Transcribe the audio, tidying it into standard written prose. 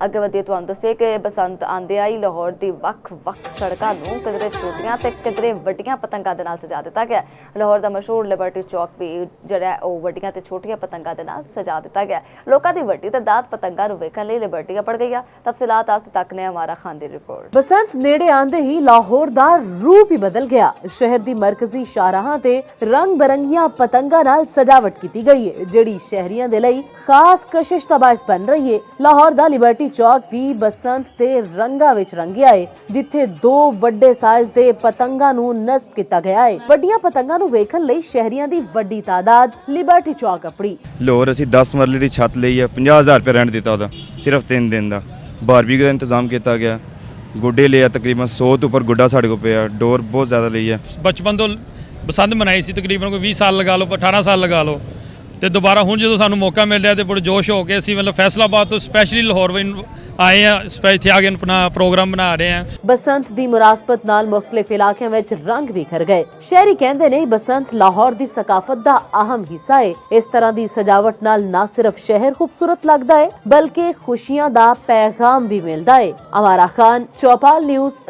ਅੱਗੇ ਵਧੀਏ ਤੁਹਾਨੂੰ ਦੱਸੀਏ ਕਿ ਬਸੰਤ ਆਉਂਦੇ ਆਈ ਲਾਹੌਰ ਦੀ ਵੱਖ-ਵੱਖ ਸੜਕਾਂ ਨੂੰ ਕਿਧਰੇ ਛੋਟੀਆਂ ਤੇ ਕਿਧਰੇ ਵੱਡੀਆਂ ਪਤੰਗਾਂ ਦੇ ਨਾਲ ਸਜਾ ਦਿੱਤਾ ਗਿਆ। ਲਾਹੌਰ ਦਾ ਮਸ਼ਹੂਰ ਲਿਬਰਟੀ ਚੌਕ ਵੀ ਜਿਹੜਾ ਉਹ ਵੱਡੀਆਂ ਤੇ ਛੋਟੀਆਂ ਪਤੰਗਾਂ ਦੇ ਨਾਲ ਸਜਾ ਦਿੱਤਾ ਗਿਆ। ਲੋਕਾਂ ਦੀ ਵੱਡੀ ਤਾਦਾਦ ਪਤੰਗਾਂ ਨੂੰ ਵੇਖਣ ਲਈ ਲਿਬਰਟੀ ਪੜ ਗਈ ਆ। ਤਫਸੀਲਾਤ ਆਸਤੇ ਤੱਕ ਨੇ ਹਮਾਰਾ ਖਾਨ ਦੀ ਰਿਪੋर्ट। ਬਸੰਤ ਨੇੜੇ ਆਂਦੇ ਹੀ ਲਾਹੌਰ ਦਾ ਰੂਪ ਹੀ ਬਦਲ ਗਿਆ। ਸ਼ਹਿਰ ਦੀ ਮਰਕਜ਼ੀ ਸ਼ਾਹਰਾਹਾਂ ਤੇ ਰੰਗ ਬਰੰਗੀਆਂ ਪਤੰਗਾਂ ਨਾਲ ਸਜਾਵਟ ਕੀਤੀ ਗਈ ਹੈ, ਜਿਹੜੀ ਸ਼ਹਿਰੀਆਂ ਦੇ ਲਈ ਖਾਸ ਕਸ਼ਿਸ਼ ਦਾ ਬਾਇਸ ਬਣ ਰਹੀ ਹੈ। ਲਾਹੌਰ ਦਾ ਲਿਬਰਟੀ ਚੌਕ ਵੀ ਬਸੰਤ ਦੇ ਰੰਗਾਂ ਵਿੱਚ ਰੰਗਿਆ ਹੈ, ਜਿੱਥੇ 2 ਵੱਡੇ ਸਾਈਜ਼ ਦੇ ਪਤੰਗਾਂ ਨੂੰ ਨਸਬ ਕੀਤਾ ਗਿਆ ਹੈ। ਵੱਡੀਆਂ ਪਤੰਗਾਂ ਨੂੰ ਵੇਖਣ ਲਈ ਸ਼ਹਿਰੀਆਂ ਦੀ ਵੱਡੀ ਤਾਦਾਦ ਲਿਬਰਟੀ ਚੌਕ ਅਪੜੀ। ਲਾਹੌਰ ਅਸੀਂ 10 ਮਰਲੇ ਦੀ ਛੱਤ ਲਈ ਹੈ, 50,000 ਰੁਪਏ ਰੈਂਟ ਦਿੱਤਾ ਉਹਦਾ ਸਿਰਫ 3 ਦਿਨ ਦਾ। ਬਾਰਬੀਕਿਊ ਦਾ ਇੰਤਜ਼ਾਮ ਕੀਤਾ ਗਿਆ, ਗੁੱਡੇ ਲਿਆ ਤਕਰੀਬਨ 100 ਤੋਂ ਉੱਪਰ ਗੁੱਡਾ ਸਾਡੇ ਕੋਲ ਪਿਆ। ਡੋਰ ਬਹੁਤ ਜ਼ਿਆਦਾ ਲਈ ਹੈ। ਬਚਪਨ ਤੋਂ ਬਸੰਤ ਮਨਾਈ ਸੀ, ਤਕਰੀਬਨ ਕੋਈ 20 ਸਾਲ ਲਗਾ ਲਓ, 18 ਸਾਲ ਲਗਾ ਲਓ, ਤੇ ਦੁਬਾਰਾ ਹੁਣ ਜਦੋਂ ਸਾਨੂੰ ਮੌਕਾ ਮਿਲ ਰਿਹਾ ਤੇ ਬੜੇ ਜੋਸ਼ ਹੋ ਕੇ ਅਸੀਂ ਮਤਲਬ ਫੈਸਲਾਬਾਦ ਤੋਂ ਸਪੈਸ਼ਲੀ ਲਾਹੌਰ ਆਏ ਆ, ਇੱਥੇ ਆ ਕੇ ਆਪਣਾ ਪ੍ਰੋਗਰਾਮ ਬਣਾ ਰਹੇ ਆ। ਬਸੰਤ ਦੀ ਮੁਨਾਸਬਤ ਨਾਲ ਮੁਖਤਲਿਫ ਇਲਾਕਿਆਂ ਵਿੱਚ ਰੰਗ ਵਿਖਰ ਗਏ। ਸ਼ਹਿਰੀ ਕਹਿੰਦੇ ਨੇ ਬਸੰਤ ਲਾਹੌਰ ਦੀ ਸਕਾਫਤ ਦਾ ਅਹਿਮ ਹਿੱਸਾ ਹੈ। ਇਸ ਤਰ੍ਹਾਂ ਦੀ ਸਜਾਵਟ ਨਾਲ ਨਾ ਸਿਰਫ ਸ਼ਹਿਰ ਖੂਬਸੂਰਤ ਲੱਗਦਾ ਹੈ, ਬਲਕਿ ਖੁਸ਼ੀਆਂ ਦਾ ਪੈਗਾਮ ਵੀ ਮਿਲਦਾ ਹੈ। ਅਮਾਰਾ ਖਾਨ, ਚੌਪਾਲ ਨਿਊਜ਼।